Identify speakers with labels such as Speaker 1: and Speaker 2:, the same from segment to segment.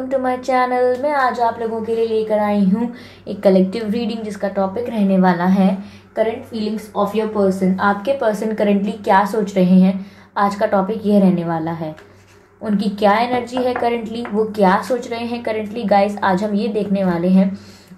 Speaker 1: Welcome to my channel. मैं आज आप लोगों के लिए लेकर आई हूँ एक कलेक्टिव रीडिंग जिसका टॉपिक रहने वाला है current feelings of your person. आपके पर्सन करंटली क्या सोच रहे हैं, आज का टॉपिक ये रहने वाला है। उनकी क्या एनर्जी है करंटली, वो क्या सोच रहे हैं करंटली। गाइस आज हम ये देखने वाले हैं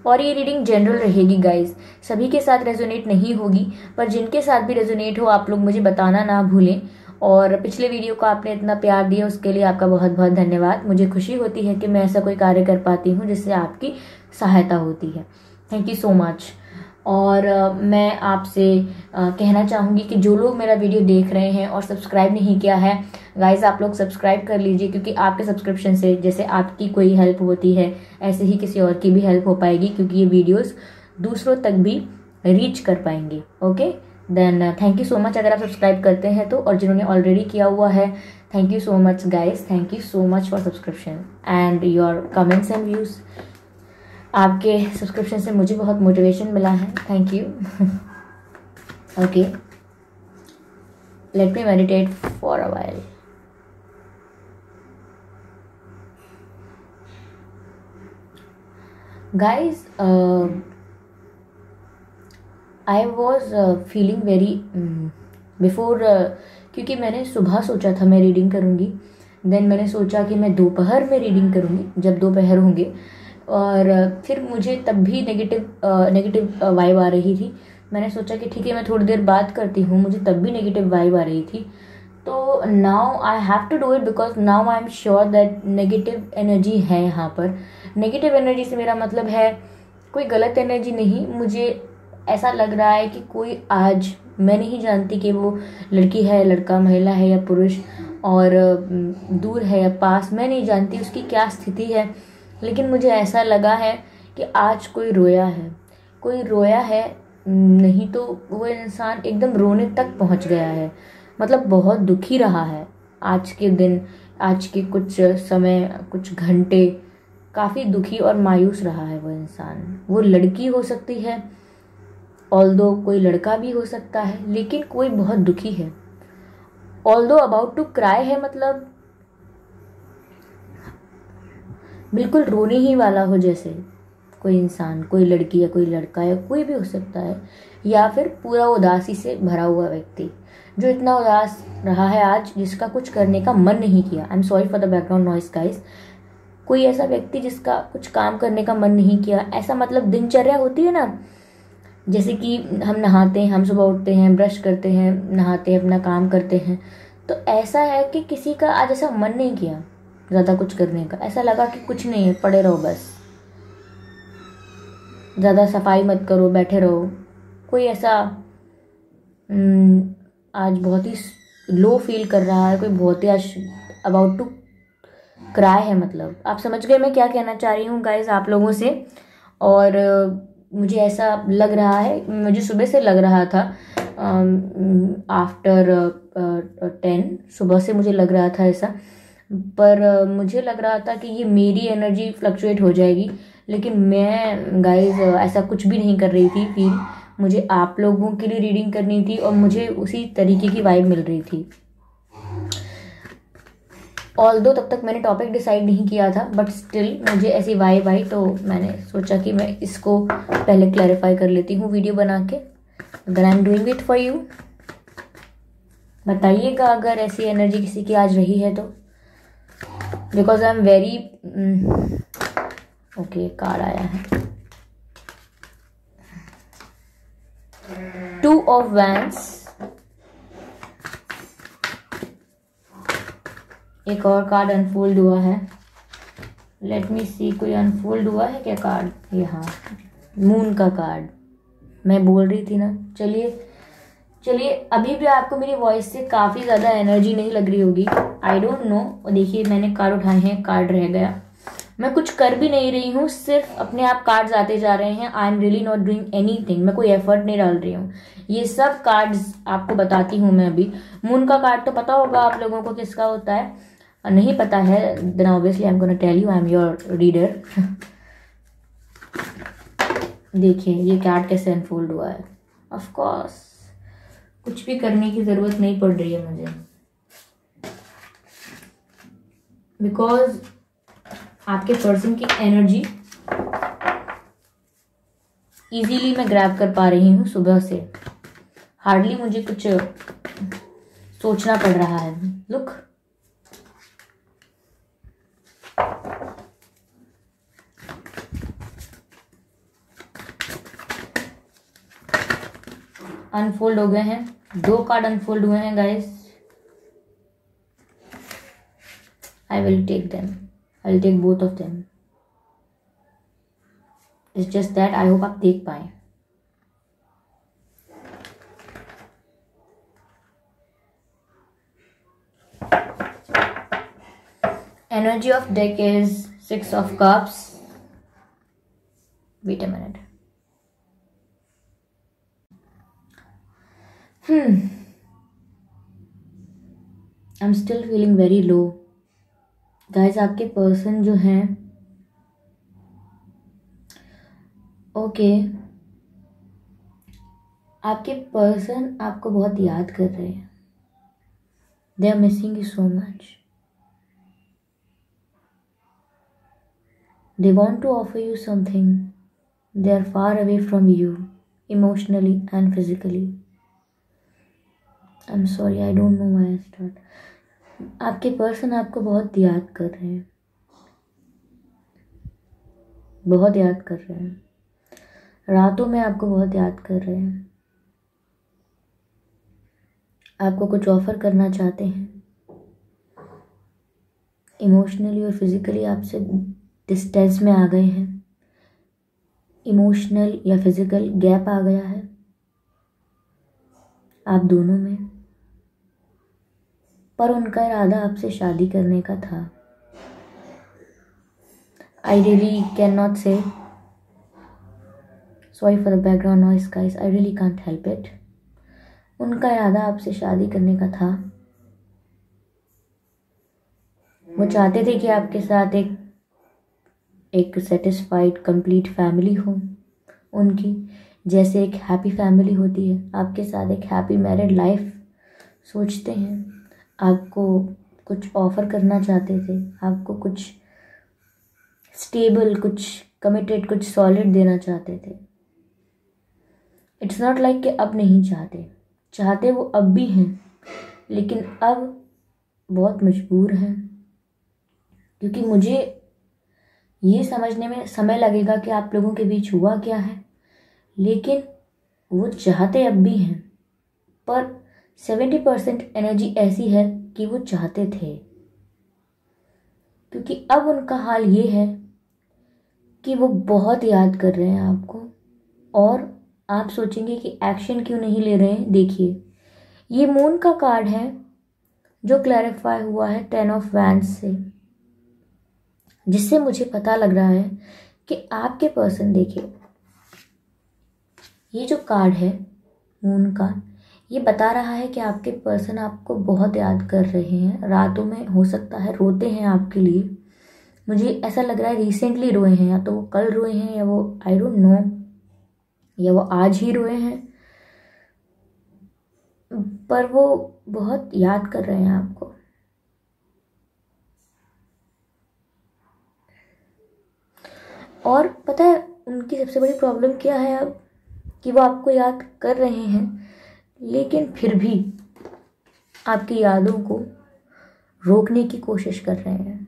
Speaker 1: और ये रीडिंग जनरल रहेगी गाइस, सभी के साथ रेजोनेट नहीं होगी, पर जिनके साथ भी रेजोनेट हो आप लोग मुझे बताना ना भूलें। और पिछले वीडियो को आपने इतना प्यार दिया उसके लिए आपका बहुत बहुत धन्यवाद। मुझे खुशी होती है कि मैं ऐसा कोई कार्य कर पाती हूँ जिससे आपकी सहायता होती है। Thank you so much. और मैं आपसे कहना चाहूँगी कि जो लोग मेरा वीडियो देख रहे हैं और सब्सक्राइब नहीं किया है, गाइस आप लोग सब्सक्राइब कर लीजिए, क्योंकि आपके सब्सक्रिप्शन से जैसे आपकी कोई हेल्प होती है ऐसे ही किसी और की भी हेल्प हो पाएगी, क्योंकि ये वीडियोस दूसरों तक भी रीच कर पाएंगे। Okay then thank you so much अगर आप सब्सक्राइब करते हैं तो, और जिन्होंने ऑलरेडी किया हुआ है thank you so much guys, thank you so much for subscription and your comments and views. आपके सब्सक्रिप्शन से मुझे बहुत मोटिवेशन मिला है, thank you. Okay let me meditate for a while. Guys I was feeling very before, क्योंकि मैंने सुबह सोचा था मैं रीडिंग करूँगी, देन मैंने सोचा कि मैं दोपहर में रीडिंग करूँगी जब दोपहर होंगे, और फिर मुझे तब भी नेगेटिव वाइब आ रही थी। मैंने सोचा कि ठीक है मैं थोड़ी देर बात करती हूँ, मुझे तब भी नेगेटिव वाइब आ रही थी। तो now I have to do it because now I am sure that negative energy है यहाँ पर। नेगेटिव एनर्जी से मेरा मतलब है कोई गलत एनर्जी नहीं। मुझे ऐसा लग रहा है कि कोई आज, मैं नहीं जानती कि वो लड़की है, लड़का, महिला है या पुरुष, और दूर है या पास, मैं नहीं जानती उसकी क्या स्थिति है, लेकिन मुझे ऐसा लगा है कि आज कोई रोया है, कोई रोया है, नहीं तो वो इंसान एकदम रोने तक पहुंच गया है, मतलब बहुत दुखी रहा है आज के दिन, आज के कुछ समय, कुछ घंटे काफ़ी दुखी और मायूस रहा है वो इंसान। वो लड़की हो सकती है, ऑल्दो कोई लड़का भी हो सकता है, लेकिन कोई बहुत दुखी है। ऑल्दो अबाउट टू क्राई है, मतलब बिल्कुल रोने ही वाला हो, जैसे कोई इंसान, कोई लड़की या कोई लड़का या कोई भी हो सकता है, या फिर पूरा उदासी से भरा हुआ व्यक्ति जो इतना उदास रहा है आज जिसका कुछ करने का मन नहीं किया। I am sorry for the background noise guys. कोई ऐसा व्यक्ति जिसका कुछ काम करने का मन नहीं किया, ऐसा मतलब दिनचर्या होती है ना, जैसे कि हम नहाते हैं, हम सुबह उठते हैं, ब्रश करते हैं, नहाते हैं, अपना काम करते हैं, तो ऐसा है कि किसी का आज ऐसा मन नहीं किया ज़्यादा कुछ करने का, ऐसा लगा कि कुछ नहीं है, पड़े रहो बस, ज़्यादा सफाई मत करो, बैठे रहो। कोई ऐसा आज बहुत ही लो फील कर रहा है, कोई बहुत ही आज अबाउट टू क्राई है, मतलब आप समझ गए मैं क्या कहना चाह रही हूँ गाइज आप लोगों से। और मुझे ऐसा लग रहा है, मुझे सुबह से लग रहा था, आफ्टर 10 सुबह से मुझे लग रहा था ऐसा, पर मुझे लग रहा था कि ये मेरी एनर्जी फ्लक्चुएट हो जाएगी, लेकिन मैं गाइज ऐसा कुछ भी नहीं कर रही थी फील। मुझे आप लोगों के लिए रीडिंग करनी थी और मुझे उसी तरीके की वाइब मिल रही थी। ऑल्दो तब तक मैंने टॉपिक डिसाइड नहीं किया था, बट स्टिल मुझे ऐसी वाइब आई, तो मैंने सोचा कि मैं इसको पहले क्लैरिफाई कर लेती हूँ वीडियो बना के। Then I am doing it for you. बताइएगा अगर ऐसी एनर्जी किसी की आज रही है तो, because I am very okay. Card आया है 2 ऑफ वैंड्स, एक और कार्ड अनफोल्ड हुआ है। लेट मी सी, कोई अनफोल्ड हुआ है क्या कार्ड? यहाँ मून का कार्ड, मैं बोल रही थी ना। चलिए अभी भी आपको मेरी वॉइस से काफ़ी ज़्यादा एनर्जी नहीं लग रही होगी, आई डोंट नो। और देखिए मैंने कार्ड उठाए हैं, कार्ड रह गया, मैं कुछ कर भी नहीं रही हूँ, सिर्फ अपने आप कार्ड्स आते जा रहे हैं। I am really not doing anything, मैं कोई एफर्ट नहीं डाल रही हूँ। ये सब कार्ड्स आपको बताती हूँ मैं अभी। मून का कार्ड तो पता होगा आप लोगों को किसका होता है, नहीं पता है then obviously I am gonna tell you, I am your reader. देखिए ये कार्ड कैसे अनफोल्ड हुआ है। ऑफ कोर्स कुछ भी करने की ज़रूरत नहीं पड़ रही है मुझे, बिकॉज आपके पर्सन की एनर्जी इजीली मैं ग्रैब कर पा रही हूँ सुबह से, हार्डली मुझे कुछ सोचना पड़ रहा है। लुक, अनफोल्ड हो गए हैं, 2 कार्ड अनफोल्ड हुए हैं guys. I will take them, I will take both of them. It's just that I hope आप देख पाए। Energy of deck is 6 of cups. Wait a minute. I'm still feeling very low. Guys, आपके person जो हैं, okay, आपके person आपको बहुत याद कर रहे हैं। They are missing you so much. They want to offer you something. They are far away from you, emotionally and physically. I'm sorry, I don't know why I start. आपके person आपको बहुत याद कर रहे हैं, बहुत याद कर रहे हैं, रातों में आपको बहुत याद कर रहे हैं। आपको कुछ ऑफर करना चाहते हैं, इमोशनली और फिजिकली आपसे डिस्टेंस में आ गए हैं, इमोशनल या फिजिकल गैप आ गया है आप दोनों में, पर उनका इरादा आपसे शादी करने का था। आई रियली कैन नॉट से, sorry for the background noise guys, I really can't help it. उनका इरादा आपसे शादी करने का था। वो चाहते थे कि आपके साथ एक सेटिस्फाइड कंप्लीट फैमिली हो उनकी, जैसे एक हैप्पी फैमिली होती है। आपके साथ एक हैप्पी मैरिड लाइफ सोचते हैं, आपको कुछ ऑफर करना चाहते थे, आपको कुछ स्टेबल, कुछ कमिटेड, कुछ सॉलिड देना चाहते थे। इट्स नॉट लाइक कि अब नहीं चाहते वो अब भी हैं, लेकिन अब बहुत मजबूर हैं, क्योंकि मुझे ये समझने में समय लगेगा कि आप लोगों के बीच हुआ क्या है। लेकिन वो चाहते अब भी हैं, पर 70% एनर्जी ऐसी है कि वो चाहते थे, क्योंकि अब उनका हाल ये है कि वो बहुत याद कर रहे हैं आपको। और आप सोचेंगे कि एक्शन क्यों नहीं ले रहे हैं। देखिए, ये मून का कार्ड है जो क्लैरिफाई हुआ है 10 of Wands से, जिससे मुझे पता लग रहा है कि आपके पर्सन, देखिए ये जो कार्ड है मून का, ये बता रहा है कि आपके पर्सन आपको बहुत याद कर रहे हैं। रातों में हो सकता है रोते हैं आपके लिए। मुझे ऐसा लग रहा है रिसेंटली रोए हैं, या तो वो कल रोए हैं, या वो आई डोंट नो, या वो आज ही रोए हैं, पर वो बहुत याद कर रहे हैं आपको। और पता है उनकी सबसे बड़ी प्रॉब्लम क्या है अब, कि वो आपको याद कर रहे हैं, लेकिन फिर भी आपकी यादों को रोकने की कोशिश कर रहे हैं।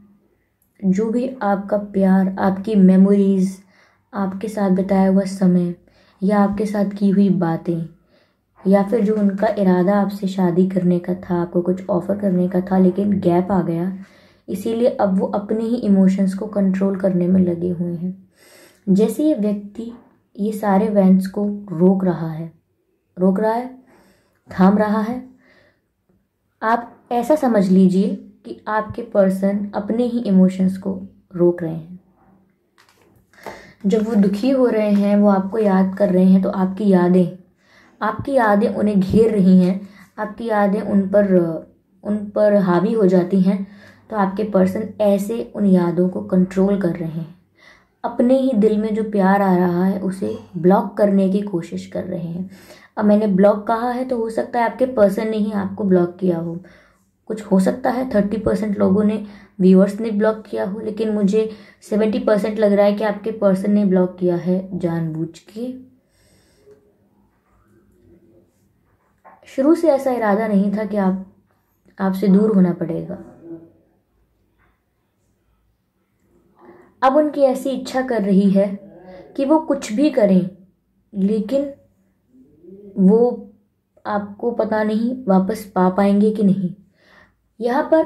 Speaker 1: जो भी आपका प्यार, आपकी मेमोरीज, आपके साथ बिताया हुआ समय, या आपके साथ की हुई बातें, या फिर जो उनका इरादा आपसे शादी करने का था, आपको कुछ ऑफर करने का था, लेकिन गैप आ गया, इसीलिए अब वो अपने ही इमोशंस को कंट्रोल करने में लगे हुए हैं। जैसे ये व्यक्ति ये सारे इवेंट्स को रोक रहा है, थाम रहा है। आप ऐसा समझ लीजिए कि आपके पर्सन अपने ही इमोशंस को रोक रहे हैं। जब वो दुखी हो रहे हैं, वो आपको याद कर रहे हैं, तो आपकी यादें उन्हें घेर रही हैं, आपकी यादें उन पर हावी हो जाती हैं। तो आपके पर्सन ऐसे उन यादों को कंट्रोल कर रहे हैं, अपने ही दिल में जो प्यार आ रहा है उसे ब्लॉक करने की कोशिश कर रहे हैं। अब मैंने ब्लॉक कहा है, तो हो सकता है आपके पर्सन ने ही आपको ब्लॉक किया हो। कुछ हो सकता है 30% लोगों ने, व्यूअर्स ने ब्लॉक किया हो, लेकिन मुझे 70% लग रहा है कि आपके पर्सन ने ब्लॉक किया है जानबूझ के। शुरू से ऐसा इरादा नहीं था कि आपसे दूर होना पड़ेगा। अब उनकी ऐसी इच्छा कर रही है कि वो कुछ भी करें, लेकिन वो आपको पता नहीं वापस पा पाएंगे कि नहीं। यहाँ पर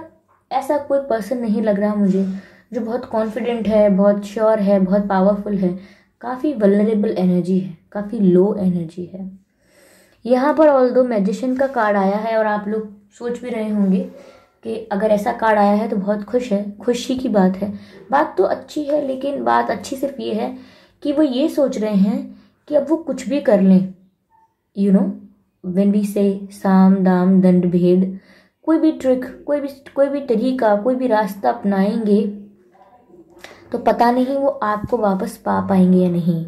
Speaker 1: ऐसा कोई पर्सन नहीं लग रहा मुझे जो बहुत कॉन्फिडेंट है, बहुत श्योर है, बहुत पावरफुल है। काफ़ी वल्नरेबल एनर्जी है, काफ़ी लो एनर्जी है यहाँ पर। ऑल्दो मैजिशियन का कार्ड आया है और आप लोग सोच भी रहे होंगे कि अगर ऐसा कार्ड आया है तो बहुत खुश है, खुशी की बात है। बात तो अच्छी है, लेकिन बात अच्छी सिर्फ ये है कि वो ये सोच रहे हैं कि अब वो कुछ भी कर लें। यू नो व्हेन वी से साम दाम दंड भेद, कोई भी ट्रिक, कोई भी तरीका, कोई भी रास्ता अपनाएंगे तो पता नहीं वो आपको वापस पा पाएंगे या नहीं,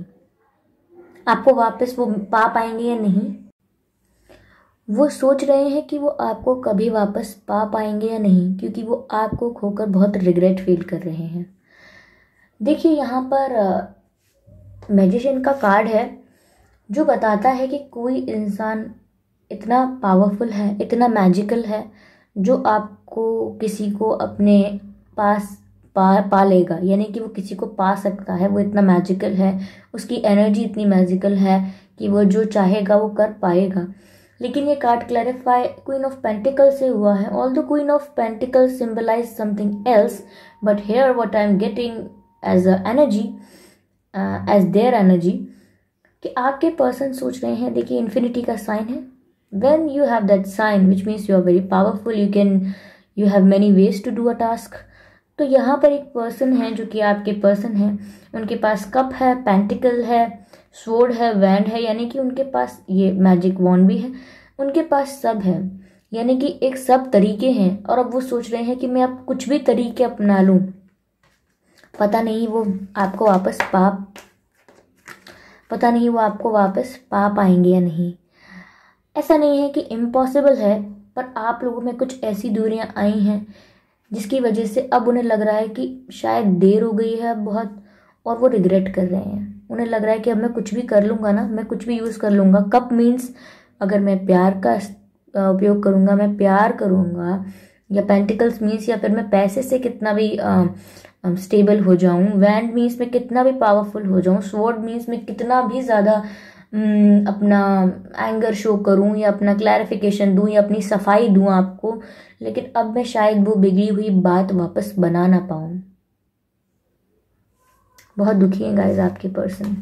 Speaker 1: आपको वापस वो पा पाएंगे या नहीं। वो सोच रहे हैं कि वो आपको कभी वापस पा पाएंगे या नहीं, क्योंकि वो आपको खोकर बहुत रिग्रेट फील कर रहे हैं। देखिए यहाँ पर मैजिशियन का कार्ड है जो बताता है कि कोई इंसान इतना पावरफुल है, इतना मैजिकल है, जो आपको किसी को अपने पास पा लेगा, यानी कि वो किसी को पा सकता है। वो इतना मैजिकल है, उसकी एनर्जी इतनी मैजिकल है कि वो जो चाहेगा वो कर पाएगा। लेकिन ये card clarify queen of pentacle से हुआ है। Although queen of pentacle symbolize something else, but here what I am getting as a energy, as their energy, कि आपके पर्सन सोच रहे हैं। देखिए इन्फिनिटी का साइन है। When you have that sign which means you are very powerful, you have many ways to do a task. तो यहाँ पर एक पर्सन है जो कि आपके पर्सन है, उनके पास कप है, पेंटिकल है, स्वॉर्ड है, वैंड है, यानी कि उनके पास ये मैजिक वॉन्ड भी है, उनके पास सब है, यानी कि एक सब तरीके हैं। और अब वो सोच रहे हैं कि मैं अब कुछ भी तरीके अपना लूं, पता नहीं वो आपको वापस पा पाएंगे या नहीं। ऐसा नहीं है कि इम्पॉसिबल है, पर आप लोगों में कुछ ऐसी दूरियां आई हैं जिसकी वजह से अब उन्हें लग रहा है कि शायद देर हो गई है बहुत, और वो रिग्रेट कर रहे हैं। उन्हें लग रहा है कि अब मैं कुछ भी कर लूँगा ना, मैं कुछ भी यूज़ कर लूँगा। कप मीन्स अगर मैं प्यार का उपयोग करूँगा, मैं प्यार करूँगा, या पेंटिकल्स मीन्स या फिर मैं पैसे से कितना भी स्टेबल हो जाऊँ, वैंड मीन्स मैं कितना भी पावरफुल हो जाऊँ, स्वॉर्ड मीन्स मैं कितना भी ज़्यादा अपना एंगर शो करूं या अपना क्लैरिफिकेशन दूं या अपनी सफाई दूं आपको, लेकिन अब मैं शायद वो बिगड़ी हुई बात वापस बना ना पाऊं। बहुत दुखी है गाइस आपके पर्सन।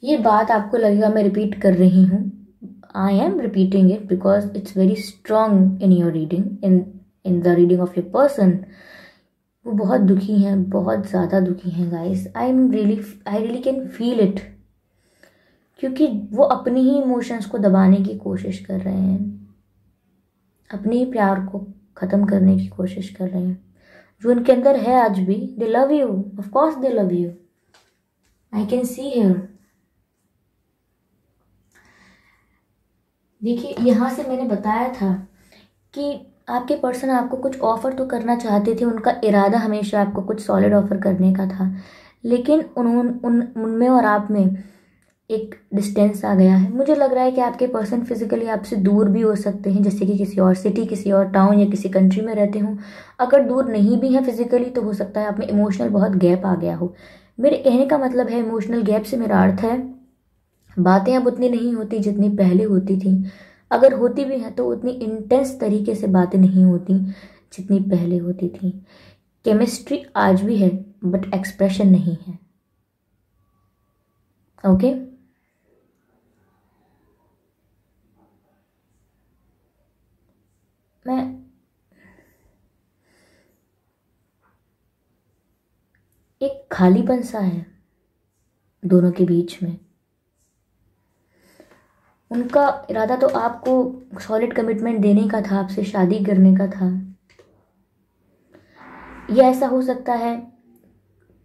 Speaker 1: ये बात आपको लगेगा मैं रिपीट कर रही हूँ, I am repeating it because it's very strong in your reading, in the reading of your person. वो बहुत दुखी हैं, बहुत ज़्यादा दुखी हैं guys. I really can feel it, क्योंकि वो अपनी ही इमोशंस को दबाने की कोशिश कर रहे हैं, अपने ही प्यार को ख़त्म करने की कोशिश कर रहे हैं जो उनके अंदर है आज भी। दे love you, of course they love you, I can see here. देखिए यहाँ से मैंने बताया था कि आपके पर्सन आपको कुछ ऑफ़र तो करना चाहते थे, उनका इरादा हमेशा आपको कुछ सॉलिड ऑफ़र करने का था, लेकिन उनमें और आप में एक डिस्टेंस आ गया है। मुझे लग रहा है कि आपके पर्सन फिजिकली आपसे दूर भी हो सकते हैं, जैसे कि किसी और सिटी, किसी और टाउन या किसी कंट्री में रहते हों। अगर दूर नहीं भी है फिजिकली तो हो सकता है आप में इमोशनल बहुत गैप आ गया हो। मेरे कहने का मतलब है, इमोशनल गैप से मेरा अर्थ है बातें अब उतनी नहीं होती जितनी पहले होती थी। अगर होती भी हैं तो उतनी इंटेंस तरीके से बातें नहीं होती जितनी पहले होती थी। केमिस्ट्री आज भी है बट एक्सप्रेशन नहीं है। ओके मैं एक खालीपन सा है दोनों के बीच में। उनका इरादा तो आपको सॉलिड कमिटमेंट देने का था, आपसे शादी करने का था। यह ऐसा हो सकता है,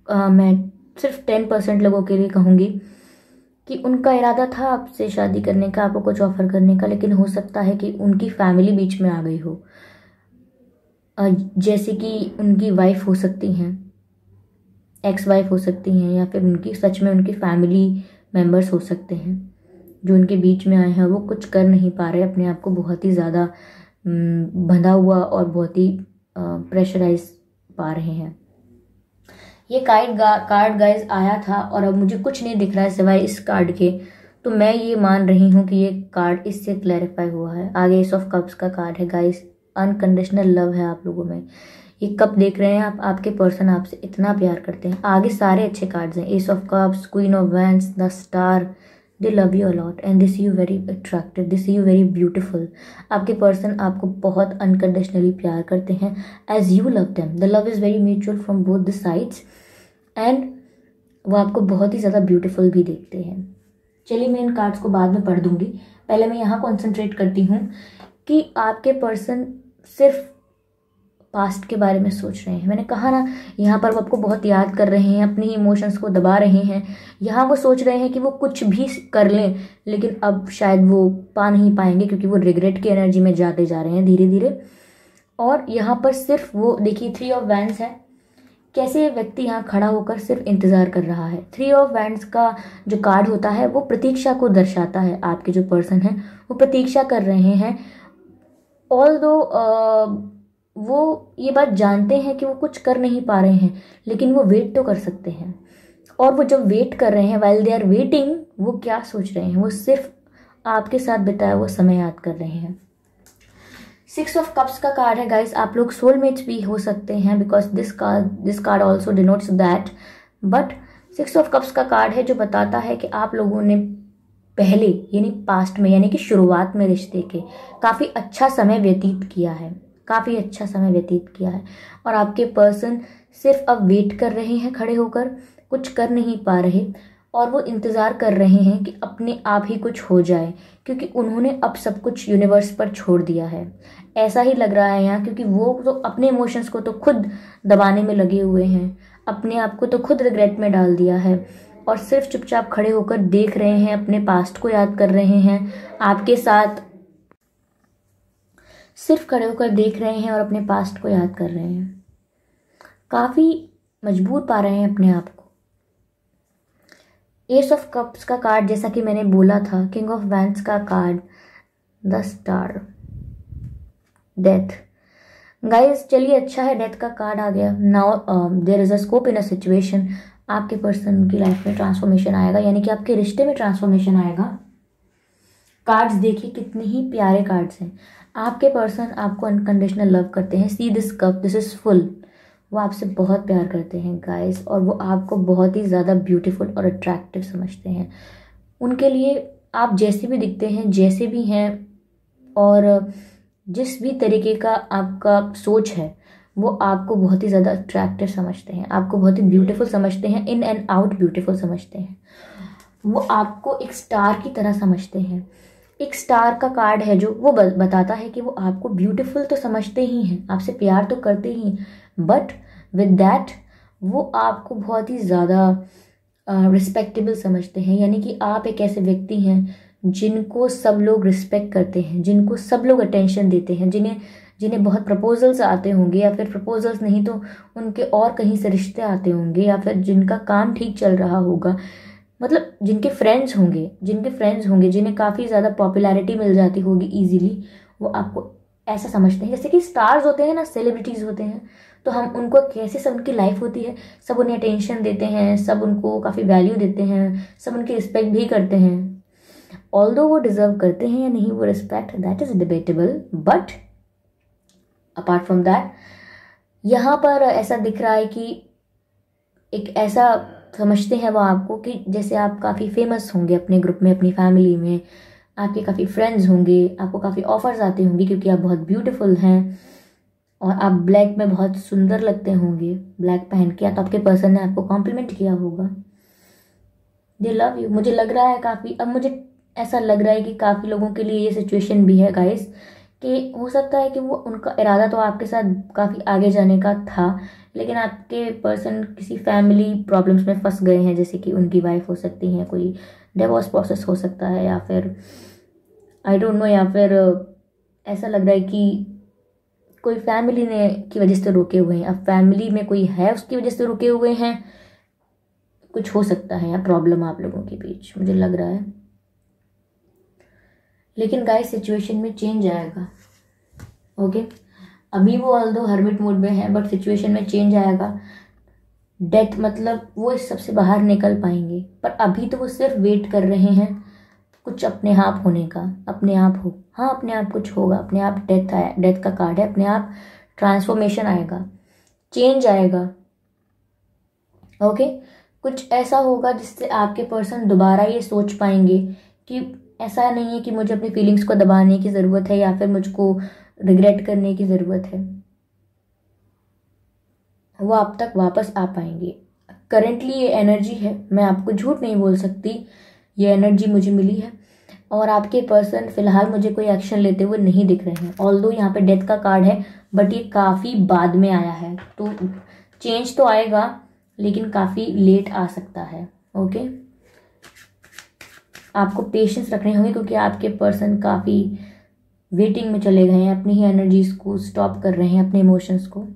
Speaker 1: मैं सिर्फ 10% लोगों के लिए कहूँगी कि उनका इरादा था आपसे शादी करने का, आपको कुछ ऑफर करने का, लेकिन हो सकता है कि उनकी फैमिली बीच में आ गई हो। जैसे कि उनकी वाइफ हो सकती हैं, एक्स वाइफ हो सकती हैं, या फिर उनकी सच में उनकी फैमिली मेंबर्स हो सकते हैं जो उनके बीच में आए हैं। वो कुछ कर नहीं पा रहे, अपने आप को बहुत ही ज़्यादा बंधा हुआ और बहुत ही प्रेशराइज पा रहे हैं। ये कार्ड गाइज आया था और अब मुझे कुछ नहीं दिख रहा है सिवाय इस कार्ड के, तो मैं ये मान रही हूँ कि ये कार्ड इससे क्लैरिफाई हुआ है। आगे एस ऑफ कप्स का कार्ड है गाइज, अनकंडीशनल लव है आप लोगों में। ये कप देख रहे हैं आप, आपके पर्सन आपसे इतना प्यार करते हैं। आगे सारे अच्छे कार्ड्स हैं, ace of cups, queen of wands, the star. They love you a lot and this you very attractive, this you very beautiful. आपके पर्सन आपको बहुत अनकंडीशनली प्यार करते हैं as you love them. The love is very mutual from both the sides and वो आपको बहुत ही ज़्यादा ब्यूटीफुल भी देखते हैं। चलिए मैं इन कार्ड्स को बाद में पढ़ दूंगी, पहले मैं यहाँ कॉन्सेंट्रेट करती हूँ कि आपके पर्सन सिर्फ पास्ट के बारे में सोच रहे हैं। मैंने कहा ना, यहाँ पर वो आपको बहुत याद कर रहे हैं, अपनी इमोशंस को दबा रहे हैं। यहाँ वो सोच रहे हैं कि वो कुछ भी कर लें, लेकिन अब शायद वो पा नहीं पाएंगे क्योंकि वो रिग्रेट की एनर्जी में जाते जा रहे हैं धीरे धीरे। और यहाँ पर सिर्फ वो देखिए, 3 ऑफ वैंड्स है। कैसे व्यक्ति यहाँ खड़ा होकर सिर्फ इंतज़ार कर रहा है। 3 ऑफ वैंड्स का जो कार्ड होता है वो प्रतीक्षा को दर्शाता है। आपके जो पर्सन हैं वो प्रतीक्षा कर रहे हैं, ऑल्दो वो ये बात जानते हैं कि वो कुछ कर नहीं पा रहे हैं, लेकिन वो वेट तो कर सकते हैं। और वो जब वेट कर रहे हैं, वाइल दे आर वेटिंग, वो क्या सोच रहे हैं, वो सिर्फ आपके साथ बिताया वो समय याद कर रहे हैं। 6 ऑफ कप्स का कार्ड है गाइस, आप लोग सोलमेट्स भी हो सकते हैं, because this card also denotes that. But 6 of cups का कार्ड है जो बताता है कि आप लोगों ने पहले यानी पास्ट में, यानी कि शुरुआत में रिश्ते के काफ़ी अच्छा समय व्यतीत किया है, काफ़ी अच्छा समय व्यतीत किया है। और आपके पर्सन सिर्फ अब वेट कर रहे हैं खड़े होकर, कुछ कर नहीं पा रहे, और वो इंतज़ार कर रहे हैं कि अपने आप ही कुछ हो जाए, क्योंकि उन्होंने अब सब कुछ यूनिवर्स पर छोड़ दिया है। ऐसा ही लग रहा है यहाँ, क्योंकि वो तो अपने इमोशंस को तो खुद दबाने में लगे हुए हैं, अपने आप को तो खुद रिग्रेट में डाल दिया है, और सिर्फ चुपचाप खड़े होकर देख रहे हैं, अपने पास्ट को याद कर रहे हैं आपके साथ। सिर्फ खड़े होकर देख रहे हैं और अपने पास्ट को याद कर रहे हैं। काफ़ी मजबूर पा रहे हैं अपने आप को। एस ऑफ कप्स का कार्ड, जैसा कि मैंने बोला था, किंग ऑफ वैंड्स का card, the star, death. Guys चलिए अच्छा है, डेथ का कार्ड आ गया। Now there is a scope in a situation. आपके पर्सन की लाइफ में ट्रांसफॉर्मेशन आएगा, यानी कि आपके रिश्ते में ट्रांसफॉर्मेशन आएगा। कार्ड्स देखिए कितने ही प्यारे कार्ड्स हैं। आपके पर्सन आपको अनकंडीशनल लव करते हैं। See this cup, this is full. वो आपसे बहुत प्यार करते हैं गाइस, और वो आपको बहुत ही ज़्यादा ब्यूटीफुल और अट्रैक्टिव समझते हैं। उनके लिए आप जैसे भी दिखते हैं, जैसे भी हैं, और जिस भी तरीके का आपका सोच है, वो आपको बहुत ही ज़्यादा अट्रैक्टिव समझते हैं, आपको बहुत ही ब्यूटीफुल समझते हैं, इन एंड आउट ब्यूटीफुल समझते हैं। वो आपको एक स्टार की तरह समझते हैं। एक स्टार का कार्ड है जो वो बताता है कि वो आपको ब्यूटीफुल तो समझते ही हैं, आपसे प्यार तो करते ही, बट विद दैट वो आपको बहुत ही ज़्यादा रिस्पेक्टेबल समझते हैं। यानी कि आप एक ऐसे व्यक्ति हैं जिनको सब लोग रिस्पेक्ट करते हैं, जिनको सब लोग अटेंशन देते हैं, जिन्हें बहुत प्रपोजल्स आते होंगे, या फिर प्रपोजल्स नहीं तो उनके और कहीं से रिश्ते आते होंगे, या फिर जिनका काम ठीक चल रहा होगा, मतलब जिनके फ्रेंड्स होंगे, जिन्हें काफ़ी ज़्यादा पॉपुलैरिटी मिल जाती होगी इजीली, वो आपको ऐसा समझते हैं। जैसे कि स्टार्स होते हैं ना, सेलिब्रिटीज़ होते हैं, तो हम उनको कैसे सब उनकी लाइफ होती है, सब उन्हें अटेंशन देते हैं, सब उनको काफ़ी वैल्यू देते हैं, सब उनकी रिस्पेक्ट भी करते हैं। ऑल्दो वो डिजर्व करते हैं या नहीं वो respect, that is debatable, but apart from that यहाँ पर ऐसा दिख रहा है कि एक ऐसा समझते हैं वो आपको कि जैसे आप काफ़ी फेमस होंगे अपने ग्रुप में, अपनी फैमिली में, आपके काफ़ी फ्रेंड्स होंगे, आपको काफ़ी ऑफर्स आते होंगे क्योंकि आप बहुत ब्यूटीफुल हैं, और आप ब्लैक में बहुत सुंदर लगते होंगे ब्लैक पहन के, या तो आपके पर्सन ने आपको कॉम्प्लीमेंट किया होगा। दे लव यू। मुझे लग रहा है काफ़ी, अब मुझे ऐसा लग रहा है कि काफ़ी लोगों के लिए ये सिचुएशन भी है गाइस, कि हो सकता है कि वो उनका इरादा तो आपके साथ काफ़ी आगे जाने का था, लेकिन आपके पर्सन किसी फैमिली प्रॉब्लम्स में फंस गए हैं, जैसे कि उनकी वाइफ हो सकती हैं, कोई डिवोर्स प्रोसेस हो सकता है, या फिर आई डोंट नो, या फिर ऐसा लग रहा है कि कोई फैमिली ने की वजह से रुके हुए हैं। अब फैमिली में कोई है उसकी वजह से रुके हुए हैं, कुछ हो सकता है या प्रॉब्लम आप लोगों के बीच, मुझे लग रहा है। लेकिन गाइस सिचुएशन में चेंज आएगा। ओके, अभी वो ऑल्दो हर्मिट मोड में है, बट सिचुएशन में चेंज आएगा। डेथ मतलब वो इस सबसे बाहर निकल पाएंगे, पर अभी तो वो सिर्फ वेट कर रहे हैं कुछ अपने आप होने का। अपने आप हो, हाँ अपने आप कुछ होगा, अपने आप डेथ आया, डेथ का कार्ड है, अपने आप ट्रांसफॉर्मेशन आएगा, चेंज आएगा। ओके, कुछ ऐसा होगा जिससे आपके पर्सन दोबारा ये सोच पाएंगे कि ऐसा नहीं है कि मुझे अपनी फीलिंग्स को दबाने की ज़रूरत है या फिर मुझको रिग्रेट करने की ज़रूरत है। वो आप तक वापस आ पाएंगे। करंटली ये एनर्जी है, मैं आपको झूठ नहीं बोल सकती, ये एनर्जी मुझे मिली है। और आपके पर्सन फिलहाल मुझे कोई एक्शन लेते हुए नहीं दिख रहे हैं। ऑल्दो यहाँ पे डेथ का कार्ड है, बट ये काफ़ी बाद में आया है, तो चेंज तो आएगा लेकिन काफ़ी लेट आ सकता है। ओके, आपको पेशेंस रखने होंगे क्योंकि आपके पर्सन काफ़ी वेटिंग में चले गए हैं, अपनी ही एनर्जीज को स्टॉप कर रहे हैं, अपने इमोशंस को।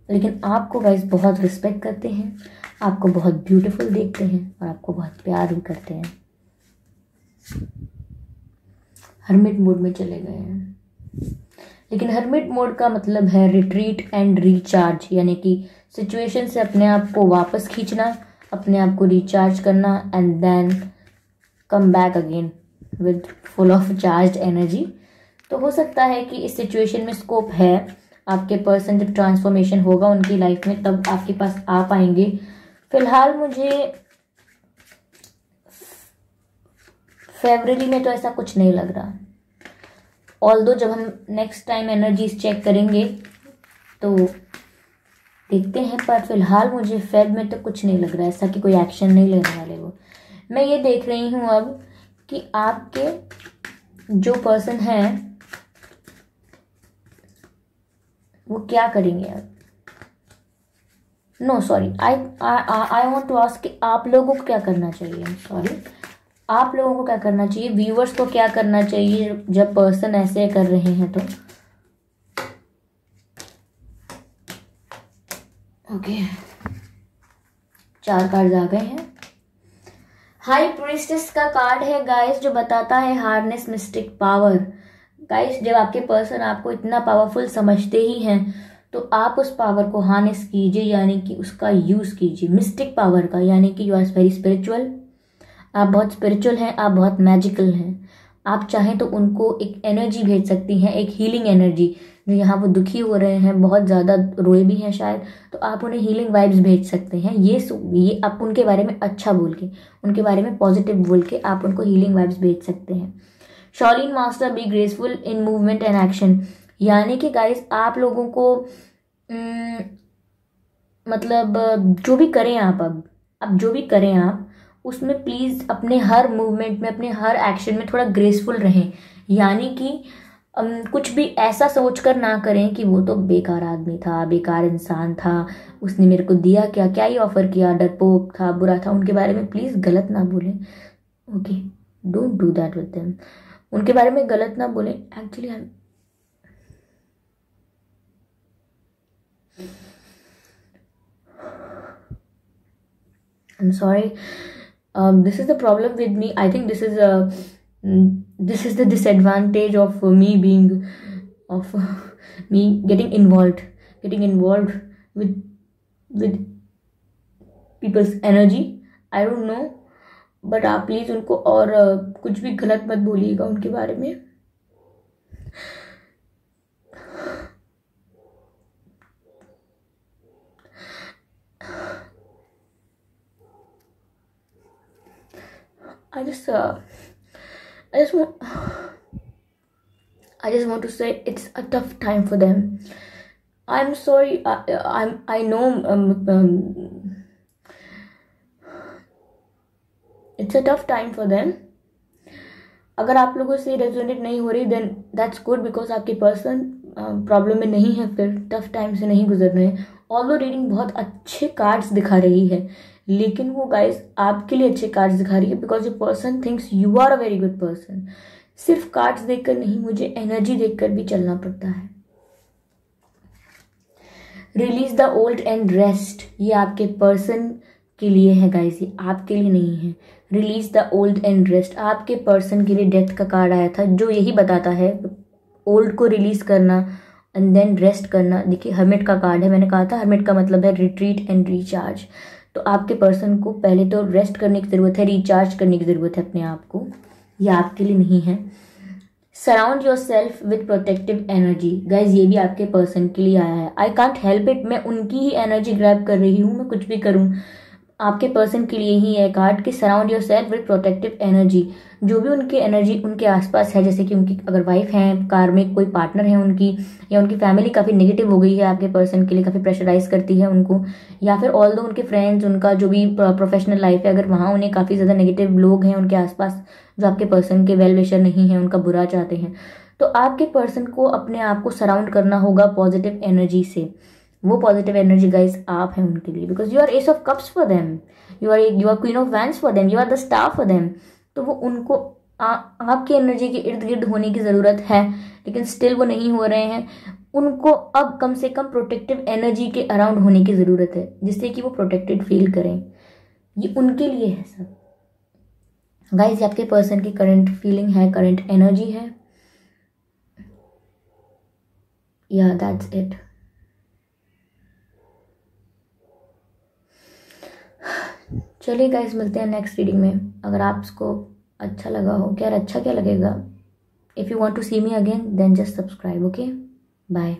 Speaker 1: लेकिन आपको गाइस बहुत रिस्पेक्ट करते हैं, आपको बहुत ब्यूटीफुल देखते हैं और आपको बहुत प्यार भी करते हैं। हर्मिट मोड में चले गए हैं, लेकिन हर्मिट मोड का मतलब है रिट्रीट एंड रिचार्ज, यानी कि सिचुएशन से अपने आप को वापस खींचना, अपने आप को रिचार्ज करना and then come back again with full of charge energy. तो हो सकता है कि इस सिचुएशन में स्कोप है, आपके पर्सन जब ट्रांसफॉर्मेशन होगा उनकी लाइफ में तब आपके पास आ पाएंगे। फिलहाल मुझे फरवरी में तो ऐसा कुछ नहीं लग रहा, ऑल्दो जब हम नेक्स्ट टाइम एनर्जीज चेक करेंगे तो देखते हैं, पर फिलहाल मुझे फेब में तो कुछ नहीं लग रहा है ऐसा कि कोई एक्शन नहीं लेने वाले वो। मैं ये देख रही हूँ अब कि आपके जो पर्सन हैं वो क्या करेंगे अब। No sorry, I want to ask कि आप लोगों को क्या करना चाहिए। सॉरी, आप लोगों को क्या करना चाहिए, व्यूअर्स को क्या करना चाहिए जब पर्सन ऐसे कर रहे हैं तो। ओके, 4 कार्ड आ गए हैं। हाई प्रीस्टेस का कार्ड है गाइस, जो बताता है हार्नेस मिस्टिक पावर। गाइस जब आपके पर्सन आपको इतना पावरफुल समझते ही हैं तो आप उस पावर को हार्नेस कीजिए, यानी कि उसका यूज़ कीजिए मिस्टिक पावर का, यानी कि यू आर वेरी स्पिरिचुअल। आप बहुत स्पिरिचुअल हैं, आप बहुत मैजिकल हैं। आप चाहें तो उनको एक एनर्जी भेज सकती हैं, एक हीलिंग एनर्जी। जो यहाँ वो दुखी हो रहे हैं, बहुत ज़्यादा रोए भी हैं शायद, तो आप उन्हें हीलिंग वाइब्स भेज सकते हैं। ये आप उनके बारे में अच्छा बोल के, उनके बारे में पॉजिटिव बोल के आप उनको हीलिंग वाइब्स भेज सकते हैं। Shaolin master be graceful in movement and action, यानी कि गाइस आप लोगों को मतलब जो भी करें आप, अब जो भी करें आप उसमें प्लीज़ अपने हर मूवमेंट में, अपने हर एक्शन में थोड़ा ग्रेसफुल रहें। यानी कि कुछ भी ऐसा सोचकर ना करें कि वो तो बेकार आदमी था, बेकार इंसान था, उसने मेरे को दिया क्या, क्या ही ऑफर किया, डरपोक था, बुरा था। उनके बारे में प्लीज़ गलत ना बोलें। Okay, don't do that with them. उनके बारे में गलत ना बोलें। Actually I'm sorry. This is the problem with me. I think this is the disadvantage of me me getting involved with people's energy. I don't know, but आप please उनको और कुछ भी गलत मत बोलिएगा उनके बारे में। I just want to say it's a tough time for them. I'm sorry. I know it's a tough time for them. अगर आप लोगों से रेजोनेट नहीं हो रही देन दैट्स गुड, बिकॉज आपके पर्सन प्रॉब्लम में नहीं है, फिर टफ टाइम से नहीं गुजर रहे हैं। ऑल्दो रीडिंग बहुत अच्छे कार्ड्स दिखा रही है, लेकिन वो गाइस आपके लिए अच्छे कार्ड्स दिखा रही है, because the person thinks you are a very good person. सिर्फ कार्ड्स देखकर नहीं, मुझे एनर्जी देखकर भी चलना पड़ता है। Release the old and rest, ये आपके पर्सन के लिए है गाइस, ये आपके लिए नहीं है। Release the old and rest, आपके पर्सन के लिए डेथ का कार्ड आया था, जो यही बताता है ओल्ड को रिलीज करना एंड देन रेस्ट करना। देखिए हर्मिट का कार्ड है, मैंने कहा था हर्मिट का मतलब है रिट्रीट एंड रिचार्ज। तो आपके पर्सन को पहले तो रेस्ट करने की ज़रूरत है, रिचार्ज करने की ज़रूरत है अपने आप को, ये आपके लिए नहीं है। Surround your self with protective energy, guys ये भी आपके पर्सन के लिए आया है। आई कांट हेल्प इट, मैं उनकी ही एनर्जी ग्रैब कर रही हूँ, मैं कुछ भी करूँ। आपके पर्सन के लिए ही है कार्ड कि surround your self with protective energy. जो भी उनकी एनर्जी उनके आसपास है, जैसे कि उनकी अगर वाइफ है, कार में कोई पार्टनर है उनकी, या उनकी फैमिली काफ़ी नेगेटिव हो गई है आपके पर्सन के लिए, काफ़ी प्रेशराइज करती है उनको, या फिर ऑल दो उनके फ्रेंड्स, उनका जो भी प्रोफेशनल लाइफ है, अगर वहाँ उन्हें काफ़ी ज़्यादा नेगेटिव लोग हैं उनके आसपास जो आपके पर्सन के वेल विशर नहीं है, उनका बुरा चाहते हैं, तो आपके पर्सन को अपने आप को सराउंड करना होगा पॉजिटिव एनर्जी से। वो पॉजिटिव एनर्जी गाइज आप हैं उनके लिए, because you are ace of cups for them, you are queen of wands for them, you are the star for them. तो वो उनको आपकी एनर्जी के इर्द गिर्द होने की ज़रूरत है, लेकिन स्टिल वो नहीं हो रहे हैं। उनको अब कम से कम प्रोटेक्टिव एनर्जी के अराउंड होने की ज़रूरत है, जिससे कि वो प्रोटेक्टेड फील करें। ये उनके लिए है सब गाइज। आपके पर्सन की करंट फीलिंग है, करंट एनर्जी है, या दैट्स इट। चलिए गाइस, मिलते हैं नेक्स्ट रीडिंग में। अगर आपको अच्छा लगा हो, क्या अच्छा क्या लगेगा, if you want to see me again then just subscribe, okay, bye.